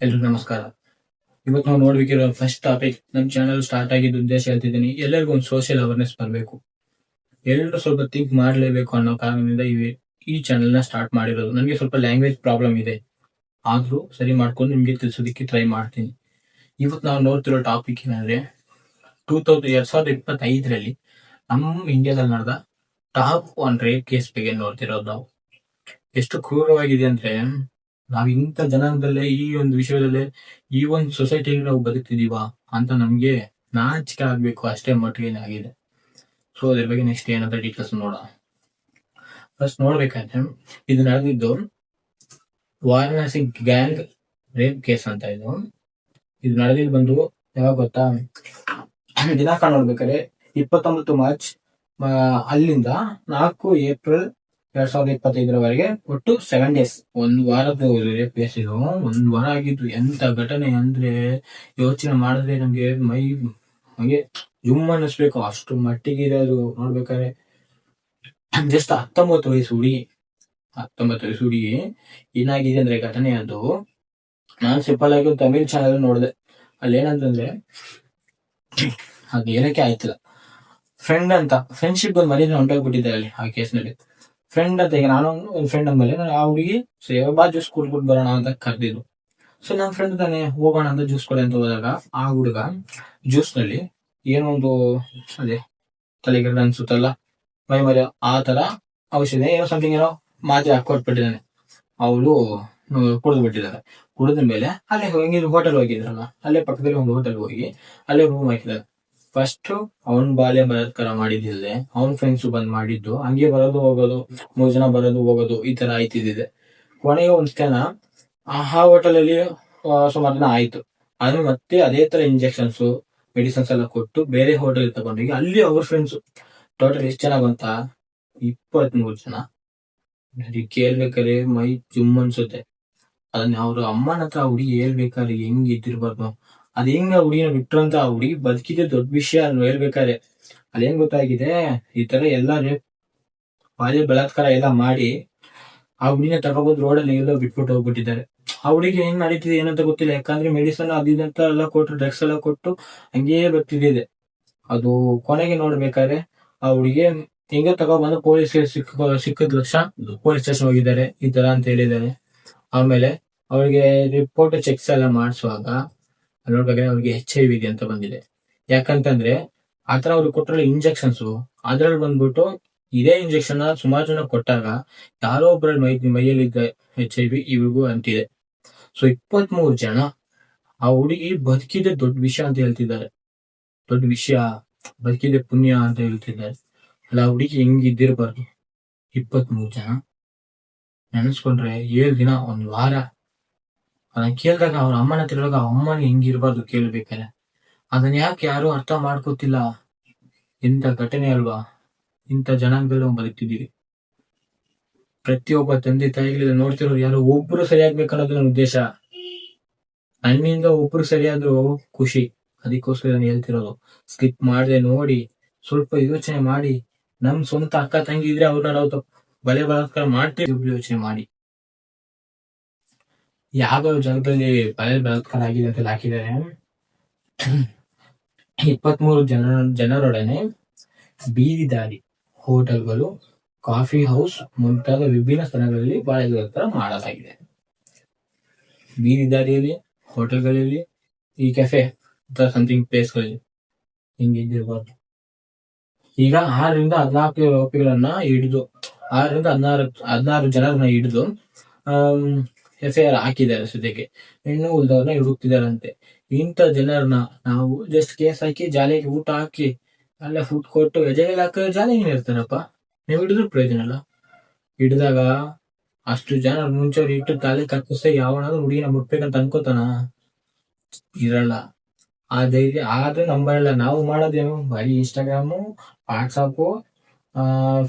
ಎಲ್ರಿಗೂ ನಮಸ್ಕಾರ. ಇವತ್ತು ನಾವು ನೋಡ್ಬೇಕಿರೋ ಫಸ್ಟ್ ಟಾಪಿಕ್, ನಮ್ಮ ಚಾನಲ್ ಸ್ಟಾರ್ಟ್ ಆಗಿದ್ದ ಉದ್ದೇಶ ಹೇಳ್ತಿದ್ದೀನಿ. ಎಲ್ಲರಿಗೂ ಒಂದು ಸೋಷಿಯಲ್ ಅವೇರ್ನೆಸ್ ಬರಬೇಕು, ಎಲ್ಲರೂ ಸ್ವಲ್ಪ ಥಿಂಕ್ ಮಾಡಲೇಬೇಕು ಅನ್ನೋ ಕಾರಣದಿಂದ ಈ ಚಾನೆಲ್ ನ ಸ್ಟಾರ್ಟ್ ಮಾಡಿರೋದು. ನನಗೆ ಸ್ವಲ್ಪ ಲ್ಯಾಂಗ್ವೇಜ್ ಪ್ರಾಬ್ಲಮ್ ಇದೆ, ಆದ್ರೂ ಸರಿ ಮಾಡ್ಕೊಂಡು ನಿಮ್ಗೆ ತಿಳಿಸೋದಕ್ಕೆ ಟ್ರೈ ಮಾಡ್ತೀನಿ. ಇವತ್ತು ನಾವು ನೋಡ್ತಿರೋ ಟಾಪಿಕ್ ಏನಂದ್ರೆ 2025ರಲ್ಲಿ ನಮ್ಮ ಇಂಡಿಯಾದಲ್ಲಿ ನಡೆದ ಟಾಪ್ 1 ರೇಪ್ ಕೇಸ್ ಬಗ್ಗೆ ನೋಡ್ತಿರೋದು. ನಾವು ಎಷ್ಟು ಕ್ರೂರವಾಗಿದೆ ಅಂದ್ರೆ, ನಾವ್ ಇಂಥ ಜನಾಂಗದಲ್ಲೇ ಈ ಒಂದು ವಿಷಯದಲ್ಲೇ ಈ ಒಂದು ಸೊಸೈಟಿಯಲ್ಲಿ ನಾವು ಬದುಕ್ತಿದೀವ ಅಂತ ನಮ್ಗೆ ನಾಚಿಕೆ ಆಗ್ಬೇಕು, ಅಷ್ಟೇ ಮಟ್ಟಿಗೆ ಆಗಿದೆ. ಸೊ ಅದ್ರ ಬಗ್ಗೆ ನೆಕ್ಸ್ಟ್ ಏನಂತ ಡೀಟೇಲ್ಸ್ ನೋಡೋಣ. ಫಸ್ಟ್ ನೋಡ್ಬೇಕಾದ್ರೆ, ಇದು ನಡೆದಿದ್ದು ವಾರಣಾಸಿ ಗ್ಯಾಂಗ್ ರೇಪ್ ಕೇಸ್ ಅಂತ. ಇದು ನಡೆದಿದ್ದು ಬಂದು ಯಾವಾಗ ಗೊತ್ತಾ, ದಿನಾಂಕ ನೋಡ್ಬೇಕಾದ್ರೆ 29 ಮಾರ್ಚ್ ಅಲ್ಲಿಂದ 4 ಏಪ್ರಿಲ್ 2025ರವರೆಗೆ ಒಟ್ಟು 7 ಡೇಸ್, ಒಂದು ವಾರದ ರೇಪ್ ಕೇಸ್. ಇದು 1 ವಾರ ಆಗಿದ್ದು. ಎಂತ ಘಟನೆ ಅಂದ್ರೆ ಯೋಚನೆ ಮಾಡಿದ್ರೆ ನಮ್ಗೆ ಮೈಗೆ ಜುಮ್ ಅನ್ನಿಸ್ಬೇಕು, ಅಷ್ಟು ಮಟ್ಟಿಗೆ ಇರೋದು. ನೋಡ್ಬೇಕಾದ್ರೆ ಜಸ್ಟ್ 19 ವಯಸ್ಸು ಹುಡುಗಿ ಏನಾಗಿದೆ ಅಂದ್ರೆ ಘಟನೆ ಅದು. ನಾನು ಸಿಂಪಲ್ ಆಗಿ ಒಂದು ತಮಿಳ್ ಚಾನಲ್ ನೋಡಿದೆ. ಅಲ್ಲಿ ಏನಂತಂದ್ರೆ, ಅದು ಏನಕ್ಕೆ ಆಯ್ತಿಲ್ಲ, ಫ್ರೆಂಡ್ ಅಂತ ಫ್ರೆಂಡ್ಶಿಪ್ ಬಂದು ಮನೇಲಿ ಹೊಂಟೋಗ್ಬಿಟ್ಟಿದ್ದಾರೆ ಅಲ್ಲಿ ಆ ಕೇಸ್ನಲ್ಲಿ. ಫ್ರೆಂಡ್ ಅಂತ, ಈಗ ನಾನು ಒಂದು ಫ್ರೆಂಡ್ ಅಂದ್ಮೇಲೆ ಆ ಹುಡುಗಿ ಬಾ ಜ್ಯೂಸ್ ಕುಡ್ಬಿಟ್ಟು ಬರೋಣ ಅಂತ ಕರೆದಿದ್ರು. ಸೊ ನಮ್ಮ ಫ್ರೆಂಡ್ ತಾನೆ ಹೋಗೋಣ ಅಂತ ಜ್ಯೂಸ್ ಕೊಡೆ ಅಂತ ಹೋದಾಗ, ಆ ಹುಡುಗ ಜ್ಯೂಸ್ ನಲ್ಲಿ ಏನೋ ಒಂದು ಅದೇ ತಲೆಗೆ ಅನ್ಸುತ್ತಲ್ಲ ಮೈ ಮರಿ ಆ ತರ ಔಷಧಿ ಏನೋ ಸಮಥಿಂಗ್ ಏನೋ ಮಾತ್ರೆ ಹಾಕೊಟ್ಬಿಟ್ಟಿದ್ದಾನೆ. ಅವಳು ಕುಡಿದು ಬಿಟ್ಟಿದ್ದಾರೆ. ಕುಡಿದ ಮೇಲೆ ಅಲ್ಲೇ ಹೆಂಗಿದ್ರು ಹೋಟೆಲ್ ಹೋಗಿದ್ರಲ್ಲ, ಅಲ್ಲೇ ಪಕ್ಕದಲ್ಲಿ ಒಂದು ಹೋಟೆಲ್ ಹೋಗಿ ಅಲ್ಲೇ ರೂಮ್ ಹಾಕಿದ್ದಾರೆ. ಫಸ್ಟ್ ಅವನ್ ಬಾಲ್ಯ ಬಲಾತ್ಕಾರ ಮಾಡಿದ್ದಿಲ್ಲದೆ ಅವನ್ ಫ್ರೆಂಡ್ಸ್ ಬಂದ್ ಮಾಡಿದ್ದು, ಹಂಗೆ ಬರೋದು ಹೋಗೋದು, 3 ಜನ ಬರೋದು ಹೋಗೋದು, ಈ ತರ ಆಯ್ತಿದ್ದಿದೆ. ಕೊನೆಗೆ ಒಂದ್ಸಲ ಆ ಹೋಟೆಲ್ ಅಲ್ಲಿ ಸುಮಾರು ದಿನ ಆಯ್ತು. ಆದ್ರೆ ಮತ್ತೆ ಅದೇ ತರ ಇಂಜೆಕ್ಷನ್ಸ್ ಮೆಡಿಸಿನ್ಸ್ ಎಲ್ಲ ಕೊಟ್ಟು ಬೇರೆ ಹೋಟೆಲ್ ತಗೊಂಡೋಗಿ ಅಲ್ಲಿ ಅವ್ರ ಫ್ರೆಂಡ್ಸ್ ಟೋಟಲ್ ಎಷ್ಟು ಜನ ಬಂತ, 23 ಜನ. ಕೇಳ್ಬೇಕಾದ್ರೆ ಮೈ ಜುಮ್ ಅನ್ಸುತ್ತೆ. ಅದನ್ನ ಅವ್ರ ಅಮ್ಮನ ಹತ್ರ ಹುಡುಗಿ ಹೇಳ್ಬೇಕಾದ್ರೆ ಹೆಂಗ್ ಇದ್ದಿರ್ಬಾರ್ದು, ಅದ್ ಹೆಂಗ ಹುಡುಗಿನ ಬಿಟ್ರು ಅಂತ. ಆ ಹುಡುಗಿ ಬದುಕಿದೆ ದೊಡ್ಡ ವಿಷಯ ಹೇಳ್ಬೇಕಾರೆ. ಅದೇನ್ ಗೊತ್ತಾಗಿದೆ, ಈ ತರ ಎಲ್ಲ ಬಾಲ್ಯ ಬಲಾತ್ಕಾರ ಎಲ್ಲ ಮಾಡಿ ಆ ಹುಡುಗಿನ ತಗೊಬಂದು ರೋಡಲ್ಲಿ ಎಲ್ಲೋ ಬಿಟ್ಬಿಟ್ಟು ಹೋಗ್ಬಿಟ್ಟಿದ್ದಾರೆ. ಆ ಹುಡುಗಿ ಹೆಂಗ್ ನಡೀತಿದೆ ಏನಂತ ಗೊತ್ತಿಲ್ಲ, ಯಾಕಂದ್ರೆ ಮೆಡಿಸನ್ ಅದಿದಂತ ಎಲ್ಲ ಕೊಟ್ಟು ಡ್ರಗ್ಸ್ ಎಲ್ಲ ಕೊಟ್ಟು ಹಂಗೇ ಬರ್ತಿದೆ ಅದು. ಕೊನೆಗೆ ನೋಡ್ಬೇಕಾದ್ರೆ ಆ ಹುಡುಗಿ ಹೆಂಗ ತಗೊಬಂದು ಪೊಲೀಸ್ ಸಿಕ್ಕಿದ ಲಕ್ಷ ಪೊಲೀಸ್ ಸ್ಟೇಷನ್ ಹೋಗಿದ್ದಾರೆ ಈ ತರ ಅಂತ ಹೇಳಿದ್ದಾರೆ. ಆಮೇಲೆ ಅವಳಿಗೆ ರಿಪೋರ್ಟ್ ಚೆಕ್ಸ್ ಎಲ್ಲ ಮಾಡಿಸುವಾಗ ನೋಡ್ಬೇಕಾದ್ರೆ ಅವ್ರಿಗೆ HIV ಇದೆ ಅಂತ ಬಂದಿದೆ. ಯಾಕಂತಂದ್ರೆ ಆತರ ಅವ್ರಿಗೆ ಕೊಟ್ಟಿರೋ ಇಂಜೆಕ್ಷನ್ಸ್, ಅದ್ರಲ್ಲಿ ಬಂದ್ಬಿಟ್ಟು ಇದೇ ಇಂಜೆಕ್ಷನ್ ಸುಮಾರು ಜನ ಕೊಟ್ಟಾಗ ಯಾರೋ ಒಬ್ಬರ ಮೈಯಲ್ಲಿದ್ದ HIV ಇವ್ರಿಗೂ ಅಂಟಿದೆ. ಸೊ 23 ಜನ. ಆ ಹುಡುಗಿ ಬದುಕಿದೆ ದೊಡ್ಡ ವಿಷಯ ಅಂತ ಹೇಳ್ತಿದ್ದಾರೆ. ದೊಡ್ಡ ವಿಷಯ, ಬದುಕಿದೆ ಪುಣ್ಯ ಅಂತ ಹೇಳ್ತಿದ್ದಾರೆ. ಅಲ್ಲ ಆ ಹುಡುಗಿ ಹೆಂಗಿದ್ದಿರ್ಬಾರ್ದು. 23 ಜನ ನೆನೆಸ್ಕೊಂಡ್ರೆ 7 ದಿನ, 1 ವಾರ. ಅದನ್ನ ಕೇಳಿದಾಗ ಅವ್ರ ಅಮ್ಮನ ತಿಳಿದಾಗ ಅಮ್ಮನ ಹೆಂಗಿರ್ಬಾರ್ದು ಕೇಳ್ಬೇಕಾರೆ. ಅದನ್ನ ಯಾಕೆ ಯಾರು ಅರ್ಥ ಮಾಡ್ಕೋತಿಲ್ಲ. ಇಂಥ ಘಟನೆ ಅಲ್ವಾ, ಇಂಥ ಜನಾಂಗದಲ್ಲಿ ನಾವು ಬದುಕ್ತಿದ್ದೀವಿ. ಪ್ರತಿಯೊಬ್ಬ ತಂದೆ ತಾಯಿಗಳಿಂದ ನೋಡ್ತಿರೋರು ಯಾರು ಒಬ್ರು ಸರಿಯಾಗ್ಬೇಕನ್ನೋದು ನನ್ನ ಉದ್ದೇಶ. ನನ್ನಿಂದ ಒಬ್ರು ಸರಿಯಾದ್ರು ಖುಷಿ, ಅದಕ್ಕೋಸ್ಕರ ನಾನು ಹೇಳ್ತಿರೋದು. ಸ್ಕಿಪ್ ಮಾಡದೆ ನೋಡಿ, ಸ್ವಲ್ಪ ಯೋಚನೆ ಮಾಡಿ. ನಮ್ ಸ್ವಂತ ಅಕ್ಕ ತಂಗಿ ಇದ್ರೆ ಅವ್ರನ್ನ ನಾವು ಬಲೆ ಬಲಾತ್ಕಾರ ಮಾಡ್ತೀವಿ, ಯೋಚನೆ ಮಾಡಿ. ಯಾವ ಜಾಗದಲ್ಲಿ ಬಲೆ ಬಲಾತ್ಕಾರ ಆಗಿದೆ ಅಂತ ಹಾಕಿದ್ದಾರೆ. 23 ಜನರೊಡನೆ ಬೀದಿ ದಾರಿ, ಹೋಟೆಲ್ಗಳು, ಕಾಫಿ ಹೌಸ್ ಮುಂತಾದ ವಿಭಿನ್ನ ಸ್ಥಳಗಳಲ್ಲಿ ಬಾಳೆ ಬಲಾತ್ಕಾರ ಮಾಡಲಾಗಿದೆ. ಬೀದಿ ದಾರಿಯಲ್ಲಿ, ಹೋಟೆಲ್ಗಳಲ್ಲಿ, ಈ ಕೆಫೆ ಸಮಥಿಂಗ್ ಪ್ಲೇಸ್ಗಳಲ್ಲಿ ಹಿಂಗಿದ್ದಿರ್ಬಾರ್ದು. ಈಗ 6ರಿಂದ 14 ಆರೋಪಿಗಳನ್ನ ಹಿಡಿದು 6ರಿಂದ 16 ಜನರನ್ನ ಹಿಡಿದು FIR ಹಾಕಿದ್ದಾರೆ ಸದ್ಯಕ್ಕೆ. ಇನ್ನು ಉಳಿದವ್ರನ್ನ ಹುಡುಕ್ತಿದಾರಂತೆ. ಇಂಥ ಜನರನ್ನ ನಾವು ಜಸ್ಟ್ ಕೇಸ್ ಹಾಕಿ ಜಾಲಿಗೆ ಊಟ ಹಾಕಿ ಅಲ್ಲೇ ಫುಡ್ ಕೊಟ್ಟು ಎಜೆಗೆಲ್ಲ ಹಾಕಿದ್ರೆ ಜಾಲಿಗೆ ಇರ್ತಾರಪ್ಪ. ನೀವು ಹಿಡಿದ್ರು ಪ್ರಯೋಜನ ಅಲ್ಲ. ಹಿಡಿದಾಗ ಅಷ್ಟು ಜನ ಮುಂಚೆವ್ರು ಇಟ್ಟು ತಾಲಿ ಕಟ್ಟಿಸ್ತಾ ಯಾವನಾದ್ರೂ ಹುಡುಗಿನ ಮುಟ್ಬೇಕಂತ ಅನ್ಕೋತಾನ? ಇರಲ್ಲ ಆ ಧೈರ್ಯ. ಆದ್ರೆ ನಂಬರಲ್ಲ. ನಾವು ಮಾಡೋದೇನು, ಬರೀ ಇನ್ಸ್ಟಾಗ್ರಾಮು, ವಾಟ್ಸಪ್,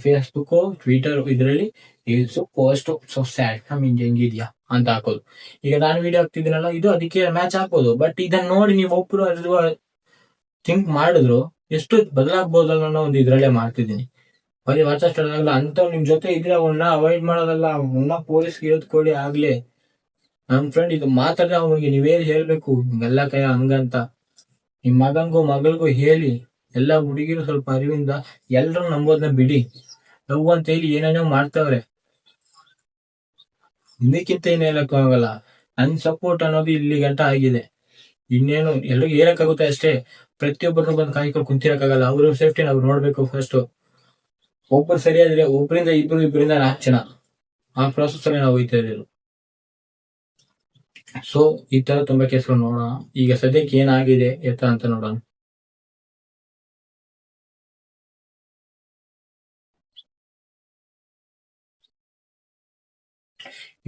ಫೇಸ್ಬುಕ್, ಟ್ವಿಟರ್, ಇದರಲ್ಲಿ ರೀಲ್ಸ್, ಪೋಸ್ಟ್, ಸೊ ಸ್ಯಾಡ್ ನಮ್ ಹೆಂಗಿದ್ಯಾ ಅಂತ ಹಾಕೋದು. ಈಗ ನಾನು ವಿಡಿಯೋ ಹಾಕ್ತಿದ್ದೀನಲ್ಲ, ಇದು ಅದಕ್ಕೆ ಮ್ಯಾಚ್ ಹಾಕೋದು. ಬಟ್ ಇದನ್ನ ನೋಡಿ ನೀವು ಒಬ್ರು ಥಿಂಕ್ ಮಾಡಿದ್ರು ಎಷ್ಟು ಬದಲಾಗ್ಬೋದಲ್ಲ ಅನ್ನೋ ಒಂದು ಇದ್ರಲ್ಲೇ ಮಾಡ್ತಿದ್ದೀನಿ. ಬರೀ ವಾಟ್ಸಪ್ ಸ್ಟಾರ್ಟ್ ಆಗಲ್ಲ ಅಂತ ನಿಮ್ ಜೊತೆ ಇದ್ರೆ ಅವನ್ನ ಅವಾಯ್ಡ್ ಮಾಡೋದಲ್ಲ, ಅವನ್ನ ಪೊಲೀಸ್ಗೆ ಹೇಳ್ಕೊಡಿ ಆಗ್ಲೇ. ನಮ್ ಫ್ರೆಂಡ್ ಇದು ಮಾತಾಡಿದ್ರೆ ಅವನಿಗೆ ನೀವೇನ್ ಹೇಳ್ಬೇಕು ಹಿಂಗೆಲ್ಲ ಕೈ ಹಂಗಂತ. ನಿಮ್ ಮಗನ್ಗೂ ಮಗಳಿಗೂ ಹೇಳಿ. ಎಲ್ಲ ಹುಡುಗಿರು ಸ್ವಲ್ಪ ಅರಿವಿಂದ ಎಲ್ರು ನಂಬೋದನ್ನ ಬಿಡಿ. ಲವ್ ಅಂತ ಹೇಳಿ ಏನೇನೋ ಮಾಡ್ತಾವ್ರೆ. ಇದಕ್ಕಿಂತ ಏನ್ ಹೇಳಕ್ ಆಗಲ್ಲ. ನನ್ ಸಪೋರ್ಟ್ ಅನ್ನೋದು ಇಲ್ಲಿ ಗಂಟ ಆಗಿದೆ. ಇನ್ನೇನು ಎಲ್ರಿಗೂ ಹೇಳಕ್ಕಾಗುತ್ತೆ ಅಷ್ಟೇ. ಪ್ರತಿಯೊಬ್ಬರು ಬಂದು ಕಾಯ್ಕೊಂಡು ಕುಂತಿರಕ್ಕಾಗಲ್ಲ. ಅವ್ರ ಸೇಫ್ಟಿ ನಾವು ನೋಡ್ಬೇಕು ಫಸ್ಟ್. ಒಬ್ಬರು ಸರಿಯಾದ್ರೆ ಒಬ್ಬರಿಂದ ಇಬ್ರು, ಇಬ್ಬರಿಂದ 4 ಜನ. ಆ ಪ್ರಾಸೆಸ್ ಅಲ್ಲಿ ನಾವು ಹೋಯ್ತಾ ಇದ್ದೀವಿ. ಸೊ ಈ ತರ ತುಂಬಾ ಕೇಸ್ಗಳು ನೋಡೋಣ. ಈಗ ಸದ್ಯಕ್ಕೆ ಏನಾಗಿದೆ ಎತ್ತ ಅಂತ ನೋಡೋಣ.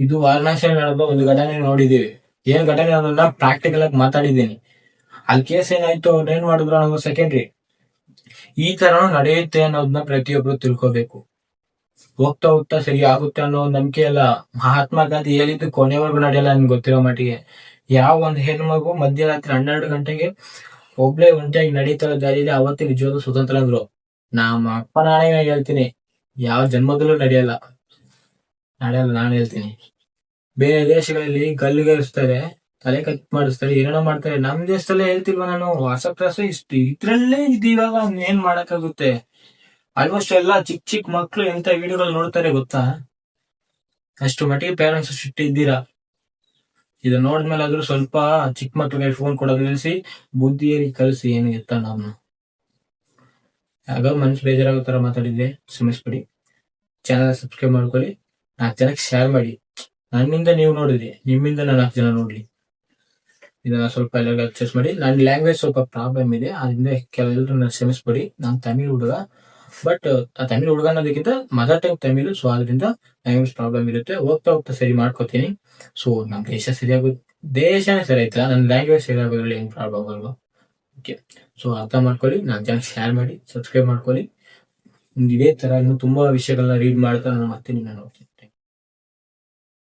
ಇದು ವಾರಣಾಸಿಯಲ್ಲಿ ನಡೆದ ಒಂದು ಘಟನೆ ನೋಡಿದೀವಿ. ಏನ್ ಘಟನೆ ಅನ್ನೋದನ್ನ ಪ್ರಾಕ್ಟಿಕಲ್ ಆಗಿ ಮಾತಾಡಿದ್ದೀನಿ. ಅಲ್ಲಿ ಕೇಸ್ ಏನಾಯ್ತು, ಅವ್ರು ಏನ್ ಮಾಡಿದ್ರು ಅನ್ನೋದು ಸೆಕೆಂಡ್ರಿ. ಈ ತರನು ನಡೆಯುತ್ತೆ ಅನ್ನೋದನ್ನ ಪ್ರತಿಯೊಬ್ರು ತಿಳ್ಕೋಬೇಕು. ಹೋಗ್ತಾ ಹೋಗ್ತಾ ಸರಿ ಆಗುತ್ತೆ ಅನ್ನೋ ನಂಬಿಕೆ ಎಲ್ಲ. ಮಹಾತ್ಮ ಗಾಂಧಿ ಹೇಳಿದ್ದು ಕೊನೆವರೆಗೂ ನಡೆಯಲ್ಲ ನನ್ಗೆ ಗೊತ್ತಿರೋ ಮಟ್ಟಿಗೆ. ಯಾವ ಒಂದ್ ಹೆಣ್ಮಗು ಮಧ್ಯರಾತ್ರಿ 12 ಗಂಟೆಗೆ ಒಬ್ಳೆ ಒಂಟಿಯಾಗಿ ನಡೀತಾರ ದಾರಿಯಲ್ಲಿ ಅವತ್ತೇ ನಿಜವಾದ ಸ್ವತಂತ್ರ ಅಂದ್ರು. ನಮ್ಮ ಅಪ್ಪ ನಾನೇ ಹೇಳ್ತೀನಿ, ಯಾವ ಜನ್ಮದಲ್ಲೂ ನಡೆಯಲ್ಲ. ನಾನು ಹೇಳ್ತೀನಿ. ಬೇರೆ ದೇಶಗಳಲ್ಲಿ ಗಲ್ಲುಗೇರಿಸ್ತಾರೆ, ತಲೆ ಕಟ್ ಮಾಡಿಸ್ತಾರೆ, ಏನೇನೋ ಮಾಡ್ತಾರೆ. ನಮ್ ದೇಶದಲ್ಲೇ ಹೇಳ್ತಿಲ್ವ ನಾನು. ವಾಸಪ್ರಾಸ ಇದ್ರಲ್ಲೇ ಇದೀವಾಗ ಏನ್ ಮಾಡಕ್ಕಾಗುತ್ತೆ. ಆಲ್ಮೋಸ್ಟ್ ಎಲ್ಲ ಚಿಕ್ಕ ಚಿಕ್ಕ ಮಕ್ಳು ಎಂತ ವಿಡಿಯೋಗಳು ನೋಡ್ತಾರೆ ಗೊತ್ತಾ. ಅಷ್ಟು ಮಟ್ಟಿಗೆ ಪೇರೆಂಟ್ಸ್ ಸ್ಟ್ರಿಕ್ಟ್ ಇದ್ದೀರಾ. ಇದು ನೋಡಿದ್ಮೇಲೆ ಆದ್ರೂ ಸ್ವಲ್ಪ ಚಿಕ್ಕ ಮಕ್ಳಿಗೆ ಫೋನ್ ಕೊಡೋದು ನಿಲ್ಸಿ, ಬುದ್ಧಿಯಲ್ಲಿ ಕಲಿಸಿ ಏನು ಎತ್ತ ನಾನು. ಆಗ ಮನ್ಸು ಬೇಜಾರಾಗೋ ತರ ಮಾತಾಡಿದ್ರೆ ಕ್ಷಮಿಸ್ಬಿಡಿ. ಚಾನಲ್ ಸಬ್ಸ್ಕ್ರೈಬ್ ಮಾಡ್ಕೊಳ್ಳಿ. 4 ಜನಕ್ಕೆ ಶೇರ್ ಮಾಡಿ. ನನ್ನಿಂದ ನೀವು ನೋಡಿದ್ರಿ, ನಿಮ್ಮಿಂದ 4 ಜನ ನೋಡ್ಲಿ. ಇದನ್ನ ಸ್ವಲ್ಪ ಎಲ್ಲರಿಗೂ ಅಡ್ಜಸ್ಟ್ ಮಾಡಿ. ನನ್ನ ಲ್ಯಾಂಗ್ವೇಜ್ ಸ್ವಲ್ಪ ಪ್ರಾಬ್ಲಮ್ ಇದೆ, ಅದರಿಂದ ಕೆಲವೆಲ್ಲರೂ ಕ್ಷಮಿಸ್ಬಿಡಿ. ನಾನು ತಮಿಳ್ ಹುಡುಗ, ಬಟ್ ಆ ತಮಿಳ್ ಹುಡುಗ ಅನ್ನೋದಕ್ಕಿಂತ ಮದರ್ ಟಂಗ್ ತಮಿಳ್. ಸೊ ಅದರಿಂದ ಲ್ಯಾಂಗ್ವೇಜ್ ಪ್ರಾಬ್ಲಮ್ ಇರುತ್ತೆ. ಹೋಗ್ತಾ ಹೋಗ್ತಾ ಸರಿ ಮಾಡ್ಕೋತೀನಿ. ಸೊ ನಮ್ ದೇಶನೇ ಸರಿ ಆಯ್ತಾ, ನನ್ನ ಲ್ಯಾಂಗ್ವೇಜ್ ಸರಿ ಆಗೋದ್ರಲ್ಲಿ ಏನ್ ಪ್ರಾಬ್ಲಮ್ ಅಲ್ವಾ. ಓಕೆ, ಸೊ ಅರ್ಥ ಮಾಡ್ಕೊಳ್ಳಿ. 4 ಜನಕ್ಕೆ ಶೇರ್ ಮಾಡಿ, ಸಬ್ಸ್ಕ್ರೈಬ್ ಮಾಡ್ಕೊಳ್ಳಿ. ಇದೇ ತರ ಇನ್ನು ತುಂಬಾ ವಿಷಯಗಳನ್ನ ರೀಡ್ ಮಾಡ್ತಾ ನಾನು ಮತ್ತೆ ನಿನ್ನ ನೋಡ್ತೀನಿ.